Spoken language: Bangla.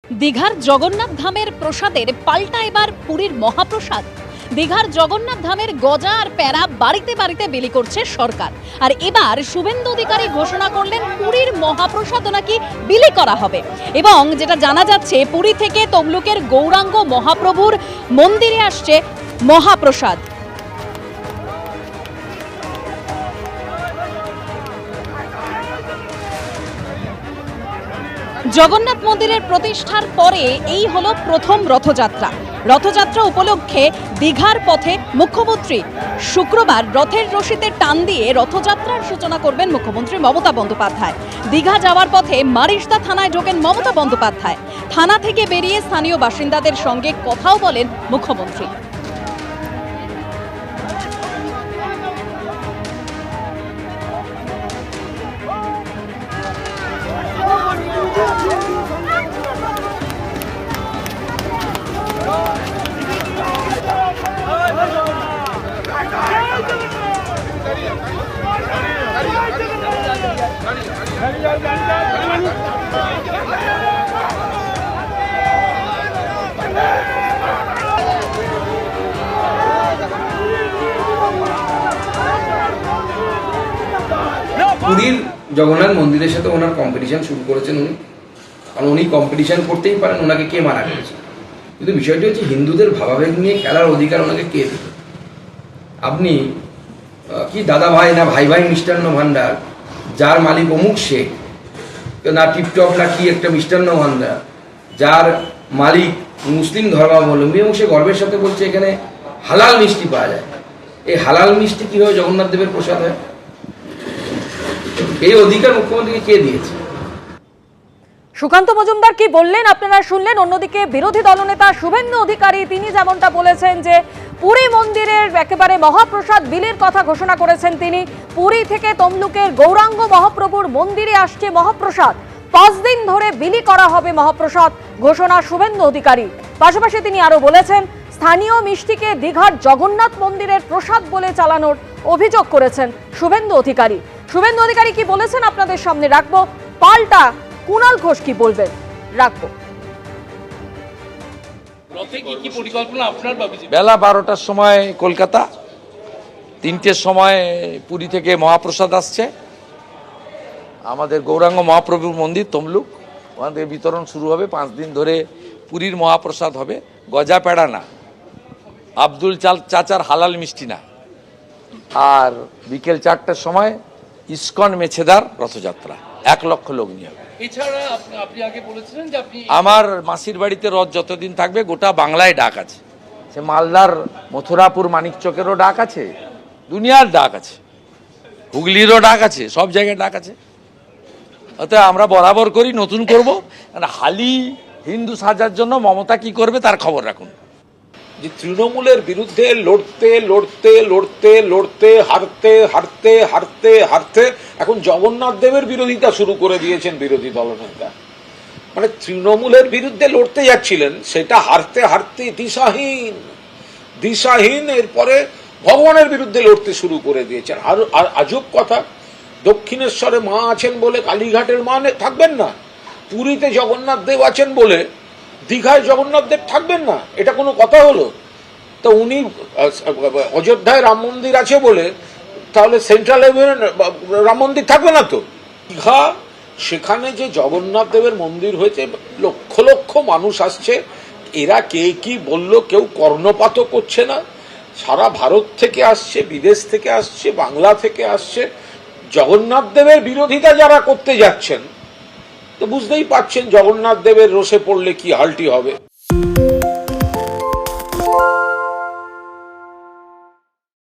দীঘার জগন্নাথ ধামের প্রসাদের পাল্টা এবার পুরীর মহাপ্রসাদ। দীঘার জগন্নাথ ধামের গজা আর প্যারা বাড়িতে বাড়িতে বিলি করছে সরকার। আর এবার শুভেন্দু অধিকারী ঘোষণা করলেন পুরীর মহাপ্রসাদ নাকি বিলি করা হবে। এবং যেটা জানা যাচ্ছে, পুরী থেকে তমলুকের গৌরাঙ্গ মহাপ্রভুর মন্দিরে আসছে মহাপ্রসাদ। জগন্নাথ মন্দিরের প্রতিষ্ঠার পরে এই হলো প্রথম রথযাত্রা। রথযাত্রা উপলক্ষে দীঘার পথে মুখ্যমন্ত্রী শুক্রবার রথের রশিতে টান দিয়ে রথযাত্রার সূচনা করবেন মুখ্যমন্ত্রী মমতা বন্দ্যোপাধ্যায়। দীঘা যাওয়ার পথে মারিশদা থানায় ঢোকেন মমতা বন্দ্যোপাধ্যায়। থানা থেকে বেরিয়ে স্থানীয় বাসিন্দাদের সঙ্গে কথাও বলেন মুখ্যমন্ত্রী। পুরীর জগন্নাথ মন্দিরের সাথে ওনার কম্পিটিশন শুরু করেছেন উনি, কারণ উনি কম্পিটিশন করতেই পারেন, ওনাকে কে মানা করেছে। কিন্তু বিষয়টি হচ্ছে হিন্দুদের ভাবাবেগ নিয়ে খেলার অধিকার ওনাকে কে দিল? আপনি কি দাদা ভাই না ভাই ভাই মিষ্টান্ন ভান্ডার, যার মালিক অমুক শেখ না টিপটপ না কি একটা মিষ্টান্ন ভান্ডার, যার মালিক মুসলিম ধর্মাবলম্বী, এবং সে গর্বের সাথে বলছে এখানে হালাল মিষ্টি পাওয়া যায়। এই হালাল মিষ্টি কিভাবে জগন্নাথ দেবের প্রসাদ হয়? এই অধিকার মুখ্যমন্ত্রীকে কে দিয়েছে? সুকান্ত মজুমদার কি বললেন আপনারা শুনলেন। অন্যদিকে বিরোধী দলনেতা শুভেন্দু অধিকারী তিনি যেমনটা বলেছেন যে পুরী মন্দিরের একেবারে মহাপ্রসাদ বিলির কথা ঘোষণা করেছেন তিনি। পুরী থেকে তমলুকের গৌরাঙ্গ মহাপ্রভুর মন্দিরে আসছে মহাপ্রসাদ, 5 দিন ধরে বিলি করা হবে মহাপ্রসাদ, ঘোষণা শুভেন্দু অধিকারী। পাশাপাশি তিনি আরো বলেছেন স্থানীয় মিষ্টিকে দীঘার জগন্নাথ মন্দিরের প্রসাদ বলে চালানোর অভিযোগ করেছেন শুভেন্দু অধিকারী। শুভেন্দু অধিকারী কি বলেছেন আপনাদের সামনে রাখবো, পাল্টা কুণাল ঘোষ কি বলবেন রাখবো। বেলা 12টার সময় কলকাতা, 3টের সময় পুরী থেকে মহাপ্রসাদ আসছে। আমাদের গৌরাঙ্গ মহাপ্রভুর মন্দির তমলুক, ওখান থেকে বিতরণ শুরু হবে। 5 দিন ধরে পুরীর মহাপ্রসাদ হবে। গজা পেড়া না, আব্দুল চাচার হালাল মিষ্টি না। আর বিকেল 4টার সময় ইস্কন মেছেদার রথযাত্রা, 1 লক্ষ লোক নিয়ে হবে। এছাড়া আপনি আগে বলেছিলেন যে আপনি আমার মাসির বাড়িতে রথ যতদিন থাকবে গোটা বাংলায় ডাক আছে। সে মালদার মথুরাপুর মানিকচকেরও ডাক আছে, দুনিয়ার ডাক আছে, হুগলিরও ডাক আছে, সব জায়গায় ডাক আছে। অতএব আমরা বরাবর করি, নতুন করব। হালি হিন্দু সাজার জন্য মমতা কি করবে তার খবর রাখুন। যে তৃণমূলের বিরুদ্ধে লড়তে লড়তে লড়তে লড়তে হারতে হারতে হারতে হারতে এখন জগন্নাথ দেবের বিরোধিতা শুরু করে দিয়েছেন বিরোধী দলনেতা। মানে তৃণমূলের বিরুদ্ধে লড়তে যাচ্ছিলেন, সেটা হারতে হারতে দিশাহীন দিশাহীন এরপরে ভগবানের বিরুদ্ধে লড়তে শুরু করে দিয়েছেন। আর আজব কথা, দক্ষিণেশ্বরে মা আছেন বলে কালীঘাটের মা থাকবেন না, পুরীতে জগন্নাথ দেব আছেন বলে দীঘায় জগন্নাথ দেব থাকবেন না, এটা কোনো কথা হলো? তো উনি অযোধ্যায় রাম মন্দির আছে বলে তাহলে সেন্ট্রালে রাম মন্দির থাকবে না? তো দীঘা, সেখানে যে জগন্নাথ দেবের মন্দির হয়েছে, লক্ষ লক্ষ মানুষ আসছে। এরা কে কি বলল কেউ কর্ণপাতও করছে না। সারা ভারত থেকে আসছে, বিদেশ থেকে আসছে, বাংলা থেকে আসছে। জগন্নাথ দেবের বিরোধিতা যারা করতে যাচ্ছেন, তো বুঝতেই পারছেন জগন্নাথ দেবের রোষে পড়লে কি হালটি হবে।